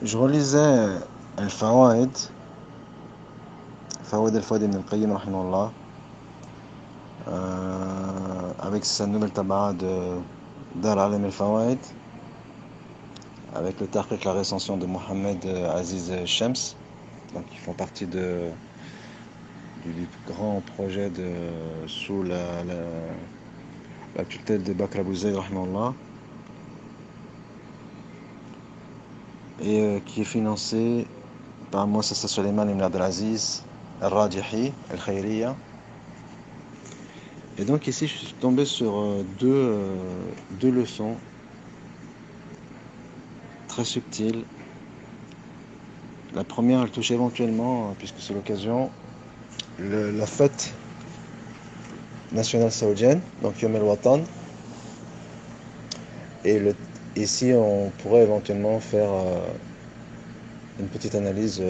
Je relisais Al-Fawaid, Fawaid al-Fawad ibn al-Qayyim, rahimahullah, avec sa nouvelle taba'a de Dar Alam al-Fawaid, avec le tahqiq, la recension de Mohamed Aziz Shams, donc ils font partie du grand projet sous la tutelle de Bakr Abu Zayd, rahimahullah, et qui est financé par Mouassasa Suleiman ibn Abdelaziz al-Rajihi, al-Khairiyya. Et donc ici, je suis tombé sur deux leçons très subtiles. La première, elle touche éventuellement, puisque c'est l'occasion, la fête nationale saoudienne, donc Yom el-Watan. Et ici, on pourrait éventuellement faire une petite analyse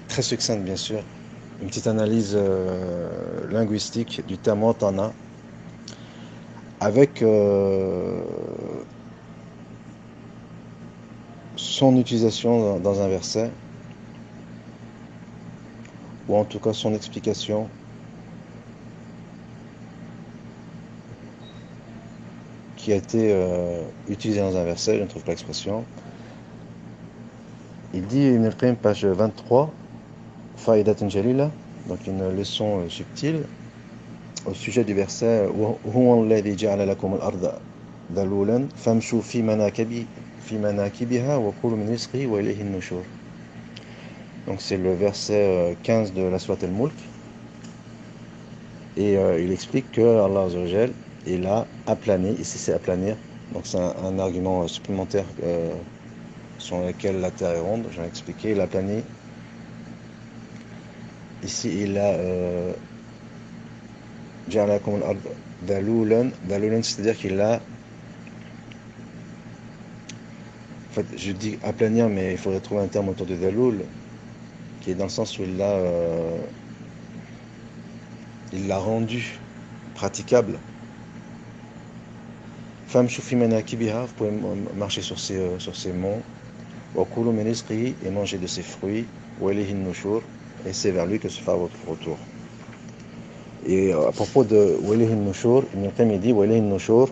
très succincte, bien sûr, une petite analyse linguistique du terme Watana, avec son utilisation dans un verset, ou en tout cas son explication qui a été utilisée dans un verset, je ne trouve pas l'expression. Il dit, Ibn al-Qayyim, page 23, Fa'idatun Jalila, donc une leçon subtile, au sujet du verset Huwa alladhi ja'ala lakum al-arda dalulan famshu fi manakibiha wa kulu min rizqihi wa ilayhi an-nushur. Donc c'est le verset 15 de la sourate Al-Mulk. Et il explique que Allah Azza wa Jal, il a aplané, ici c'est aplanir, donc c'est un argument supplémentaire sur lequel la terre est ronde, j'en ai expliqué, il a aplani. Ici il a ja'alakum al-ard dalulan, dalulan c'est-à-dire qu'il a, en fait je dis aplanir mais il faudrait trouver un terme autour de dalul, qui est dans le sens où il l'a rendu praticable. Famshu fi manakibiha, vous pouvez marcher sur ces monts. Wa kulu min rizqihi, et manger de ses fruits. Wa ilayhi an-nushur, et c'est vers lui que se fera votre retour. Et à propos de Wa ilayhi an-nushur, Ibn al-Qayyim dit Wa ilayhi an-nushur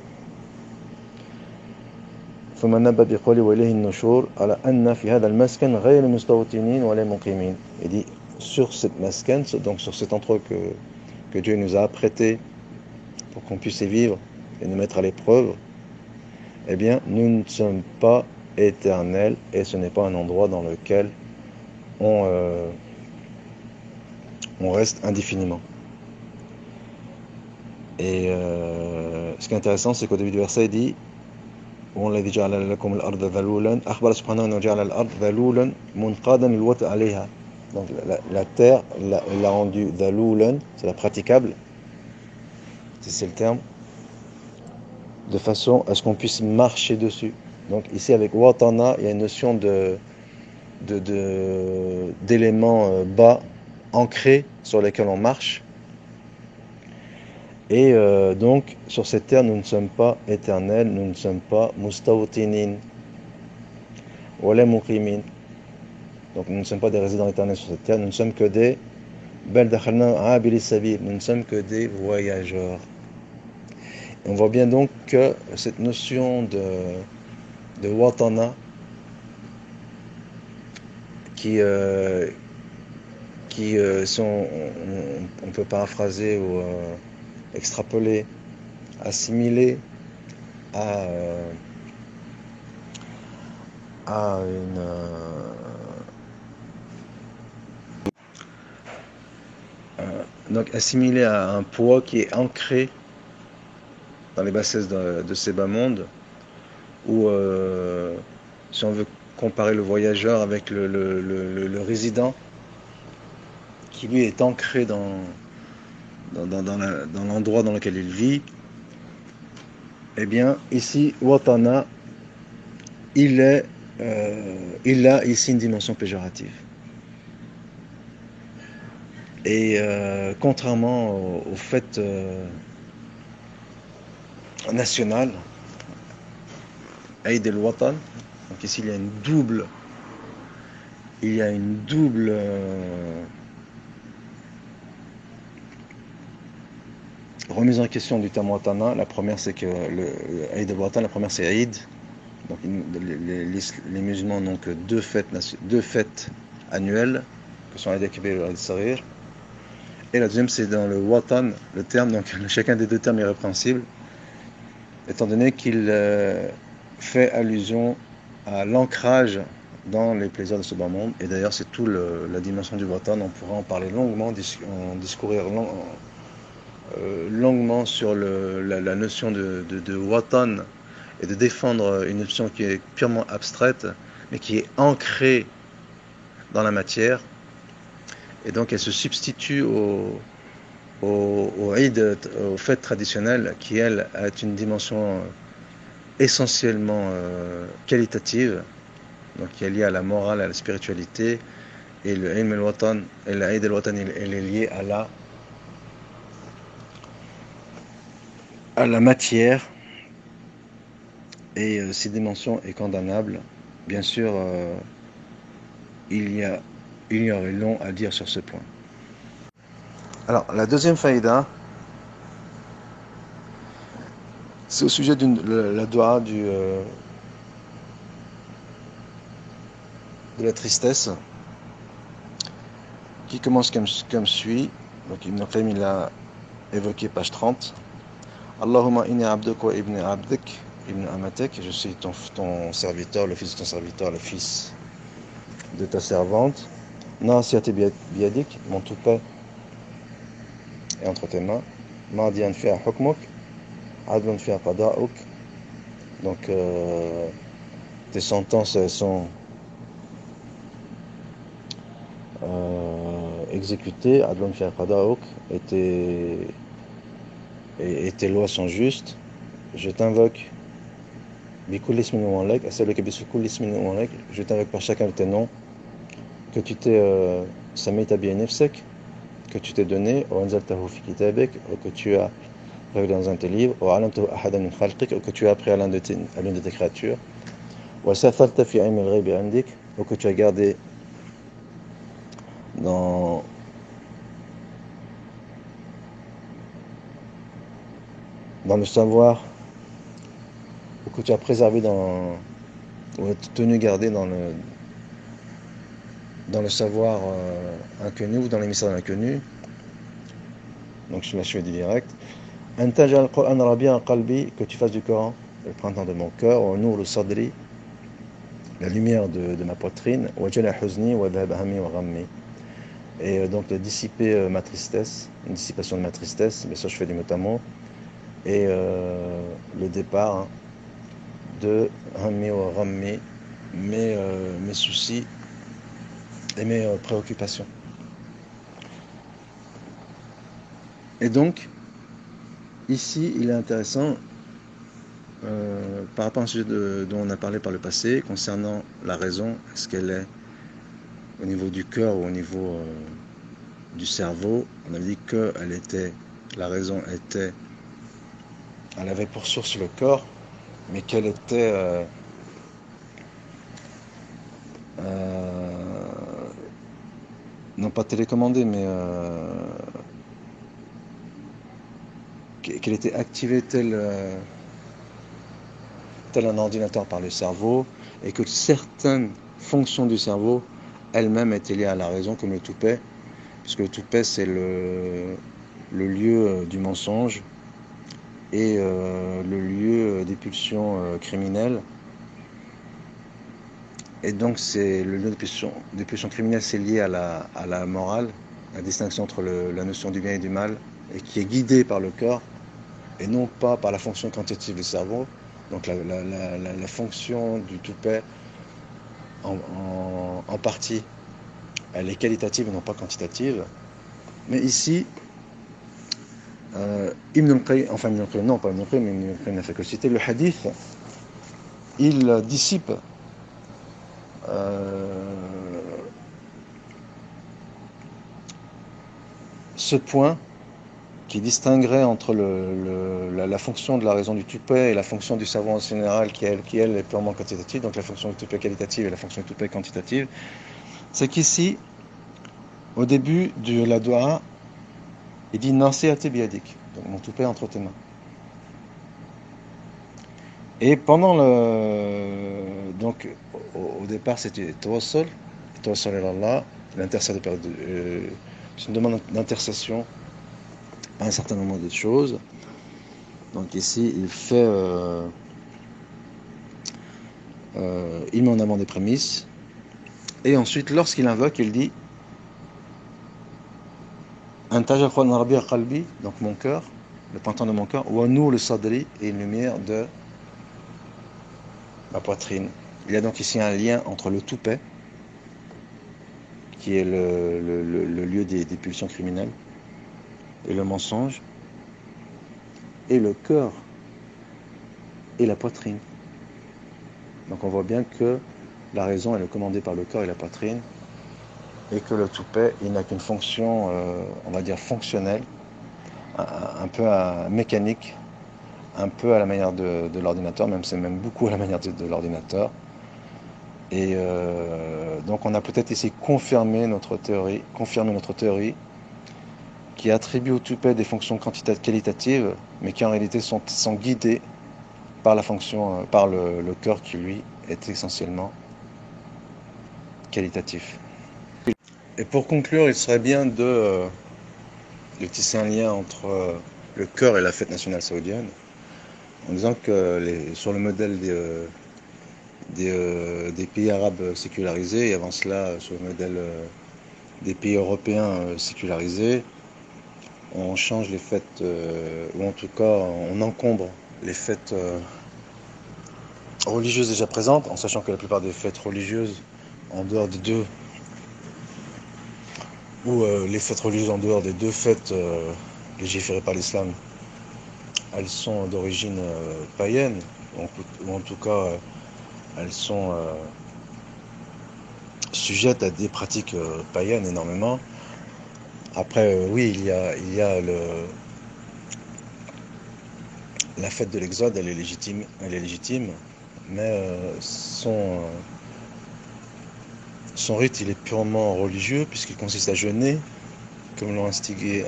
ثم نبه بقوله وإليه النشور على أن في هذا المسكن غير مستوطنين ولا مقيمين. Il dit sur cette maskan, donc sur cet endroit que Dieu nous a apprêté pour qu'on puisse y vivre et nous mettre à l'épreuve, eh bien nous ne sommes pas éternels et ce n'est pas un endroit dans lequel on reste indéfiniment. Et ce qui est intéressant, c'est qu'au début du verset, il dit والذي جعل لكم الأرض ذلولا أخبر سبحانه أنه جعل الأرض ذلولا منقادا للوطء عليها. Donc la terre, il l'a rendue ذلولا, c'est la praticable, c'est le terme, de façon à ce qu'on puisse marcher dessus. Donc ici avec watana, il y a une notion d'éléments bas, ancrés, sur lesquels on marche. Et donc, sur cette terre, nous ne sommes pas éternels, nous ne sommes pas mustawtinin, wala muqimin. Donc, nous ne sommes pas des résidents éternels sur cette terre, nous ne sommes que des bal dakhalna abili sabil, nous ne sommes que des voyageurs. Et on voit bien donc que cette notion de watana, qui si on peut paraphraser ou extrapoler, assimiler à donc assimilé à un poids qui est ancré dans les bassesses de ces bas mondes, ou si on veut comparer le voyageur avec le résident, qui lui est ancré dans l'endroit dans lequel il vit, eh bien ici Watana, il a ici une dimension péjorative. Et contrairement au fait national, Eid el-Watan, Donc ici, il y a une double remise en question du terme Watana. La première, c'est que le Eid al-Watan, la première, c'est Eid. Donc les musulmans n'ont que deux fêtes annuelles, que sont Eid al-Kibir et Eid al-Saghir. Et la deuxième, c'est dans le Watan, le terme, donc chacun des deux termes est répréhensible, étant donné qu'il fait allusion à l'ancrage dans les plaisirs de ce bas monde. Et d'ailleurs, c'est tout la dimension du Watan. On pourra en parler longuement, en discourir longuement sur la notion de Watan et de défendre une notion qui est purement abstraite, mais qui est ancrée dans la matière. Et donc, elle se substitue aux fêtes traditionnelles qui, elles, a une dimension essentiellement qualitative, donc qui est liée à la morale, à la spiritualité, et le Eid al-Watan, et la Eid al-Watan, elle est liée à la matière, et ces dimensions est condamnable. Bien sûr, il y aurait long à dire sur ce point. Alors, la deuxième faïda, c'est au sujet de la dua de la tristesse, qui commence comme suit. Donc Ibn Qayyim, il a évoqué page 30. Allahumma inni abduk wa ibn abdik, ibn amatek, je suis ton serviteur, le fils de ton serviteur, le fils de ta servante. Nasiyati biyadik, mon toupet est entre tes mains. Ma'diyan fi'a hukmuk, adlun fi'a qada'uk. Donc tes sentences sont exécutées, adlun fi'a qada'uk, et tes lois sont justes. Je t'invoque, je t'invoque par chacun de tes noms, que tu t'es que tu t'es donné, ou que tu as révélé dans un de tes livres, ou que tu as appris à l'une de tes créatures, ou que tu as gardé dans le savoir, ou que tu as préservé ou tenu garder dans le savoir inconnu ou dans les mystères inconnus. Donc je suis dit direct. Que tu fasses du Coran le printemps de mon cœur, au nour le sadri, la lumière de ma poitrine, et donc de dissiper ma tristesse, une dissipation de ma tristesse, mais ça je fais du mot à mot, et le départ de hammi wa ghammi, mes soucis et mes préoccupations. Et donc, ici, il est intéressant, par rapport à un sujet dont on a parlé par le passé, concernant la raison, est-ce qu'elle est au niveau du cœur ou au niveau du cerveau. On avait dit que la raison elle avait pour source le corps, mais qu'elle était non pas télécommandée, mais qu'elle était activée tel un ordinateur par le cerveau, et que certaines fonctions du cerveau elles-mêmes étaient liées à la raison, comme le toupet, puisque le toupet c'est le lieu du mensonge et le lieu des pulsions criminelles. Et donc c'est le lieu des pulsions criminelles, c'est lié à la morale, la distinction entre la notion du bien et du mal, et qui est guidée par le corps et non pas par la fonction quantitative du cerveau. Donc la fonction du toupet en partie, elle est qualitative et non pas quantitative. Mais ici, Ibn al-Qayyim, enfin Ibn al-Qayyim, non pas Ibn al-Qayyim, mais Ibn al-Qayyim n'a fait que citer le hadith, il dissipe ce point qui distinguerait entre la fonction de la raison du tupé et la fonction du savant en général qui elle est purement quantitative, donc la fonction du tupé qualitative et la fonction du tupé quantitative, c'est qu'ici, au début de la doua, il dit Nasiati biyadik, donc mon tupé entre tes mains. Et pendant donc au départ c'était Tawassul ilallah, l'intercession, c'est une demande d'intercession à un certain nombre de choses. Donc ici il fait, il met en avant des prémices. Et ensuite lorsqu'il invoque, il dit Antaja Rabi qalbi, donc mon cœur, le printemps de mon cœur, wa nour le sadri, et une lumière de ma poitrine. Il y a donc ici un lien entre le toupet, qui est le lieu des pulsions criminelles, et le mensonge, et le cœur, et la poitrine. Donc on voit bien que la raison elle est commandée par le cœur et la poitrine, et que le toupet, il n'a qu'une fonction, on va dire fonctionnelle, un peu mécanique, un peu à la manière de l'ordinateur, c'est même beaucoup à la manière de l'ordinateur. Et donc on a peut-être ici confirmé notre théorie qui attribue au toupet des fonctions qualitatives, mais qui en réalité sont guidées par la fonction, par le cœur qui lui est essentiellement qualitatif. Et pour conclure, il serait bien de tisser un lien entre le cœur et la fête nationale saoudienne, en disant que sur le modèle des pays arabes sécularisés, et avant cela sur le modèle des pays européens sécularisés, on change les fêtes, ou en tout cas on encombre les fêtes religieuses déjà présentes, en sachant que la plupart des fêtes religieuses, en dehors des deux, ou les fêtes religieuses en dehors des deux fêtes légiférées par l'islam, elles sont d'origine païenne, ou en tout cas elles sont sujettes à des pratiques païennes énormément. Après, oui, il y a la fête de l'Exode, elle est légitime, mais son rite, il est purement religieux, puisqu'il consiste à jeûner, comme l'ont instauré,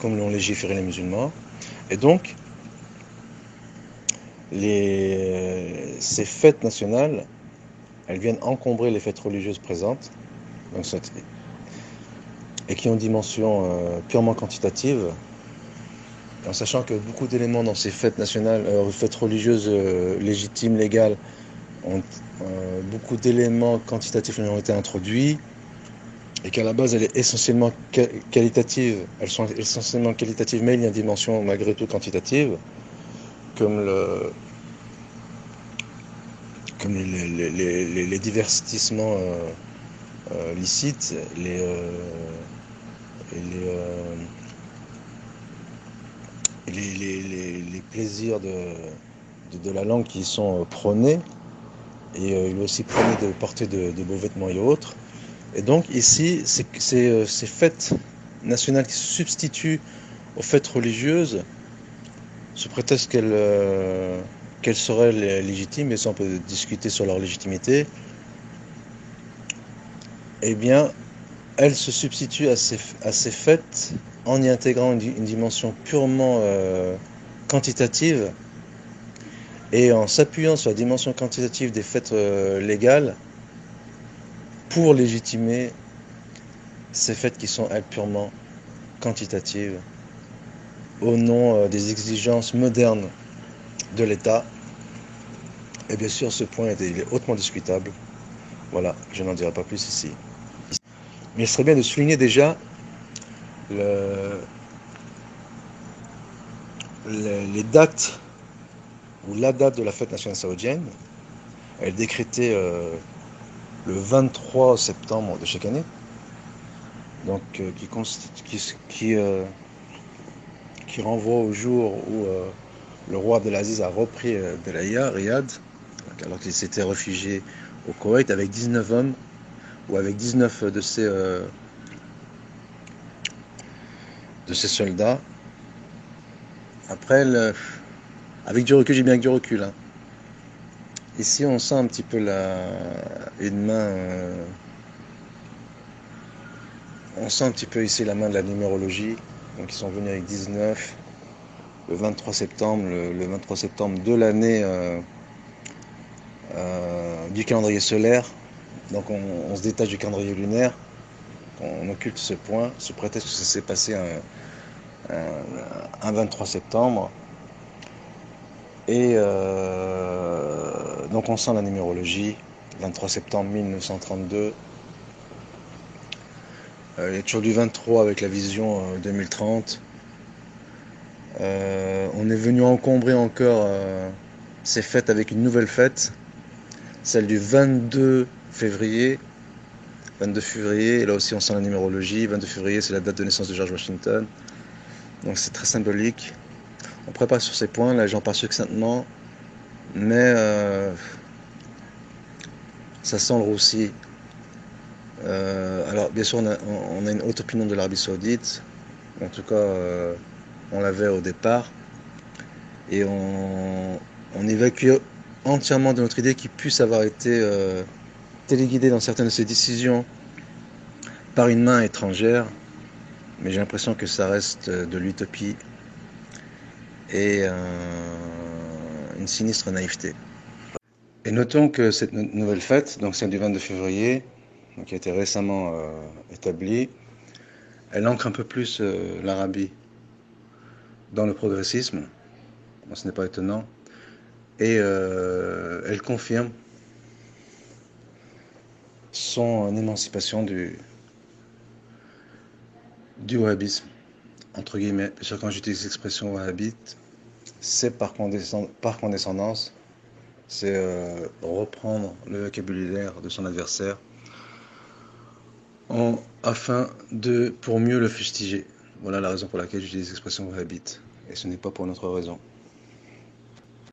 comme l'ont légiféré les musulmans. Et donc, ces fêtes nationales, elles viennent encombrer les fêtes religieuses présentes, donc, et qui ont une dimension purement quantitative, en sachant que beaucoup d'éléments dans ces fêtes nationales, fêtes religieuses légitimes, légales, beaucoup d'éléments quantitatifs ont été introduits, et qu'à la base elle est essentiellement qualitative. Elles sont essentiellement qualitatives, mais il y a une dimension malgré tout quantitative, comme les divertissements licites, les plaisirs de la langue qui sont prônés, et il est aussi prôné de porter de beaux vêtements et autres. Et donc ici, ces fêtes nationales qui se substituent aux fêtes religieuses, sous prétexte qu'elles seraient légitimes, et ça on peut discuter sur leur légitimité, eh bien, elles se substituent à ces fêtes en y intégrant une dimension purement quantitative, et en s'appuyant sur la dimension quantitative des fêtes légales pour légitimer ces fêtes qui sont, elles, purement quantitatives, au nom des exigences modernes de l'État. Et bien sûr, ce point il est hautement discutable. Voilà, je n'en dirai pas plus ici. Mais il serait bien de souligner déjà les dates, ou la date de la fête nationale saoudienne. Elle est décrétée le 23 septembre de chaque année, donc qui renvoie au jour où le roi Abdelaziz a repris Belayya, Riyad, alors qu'il s'était réfugié au Koweït avec 19 hommes, ou avec 19 de ses de ces soldats. Après, avec du recul, j'ai bien avec du recul, hein. Ici, on sent un petit peu une main. On sent un petit peu ici la main de la numérologie. Donc, ils sont venus avec 19, le 23 septembre, le 23 septembre de l'année du calendrier solaire. Donc, on se détache du calendrier lunaire. On occulte ce point, sous prétexte que ça s'est passé un 23 septembre. Et donc on sent la numérologie, 23 septembre 1932. Il y a toujours du 23 avec la vision 2030. On est venu encombrer encore ces fêtes avec une nouvelle fête, celle du 22 février. 22 février, et là aussi on sent la numérologie. 22 février, c'est la date de naissance de George Washington. Donc c'est très symbolique. On prépare sur ces points, là j'en parle succinctement, mais ça sent le roussi. Alors bien sûr on a une haute opinion de l'Arabie Saoudite, en tout cas on l'avait au départ, et on évacue entièrement de notre idée qu'il puisse avoir été téléguidé dans certaines de ses décisions par une main étrangère, mais j'ai l'impression que ça reste de l'utopie et une sinistre naïveté. Et notons que cette nouvelle fête, donc celle du 22 février, donc qui a été récemment établie, elle ancre un peu plus l'Arabie dans le progressisme, bon, ce n'est pas étonnant, et elle confirme son émancipation du wahhabisme, entre guillemets. Bien sûr, quand j'utilise l'expression wahhabite, c'est par condescendance, c'est reprendre le vocabulaire de son adversaire pour mieux le fustiger. Voilà la raison pour laquelle j'utilise l'expression wahhabite, et ce n'est pas pour une autre raison.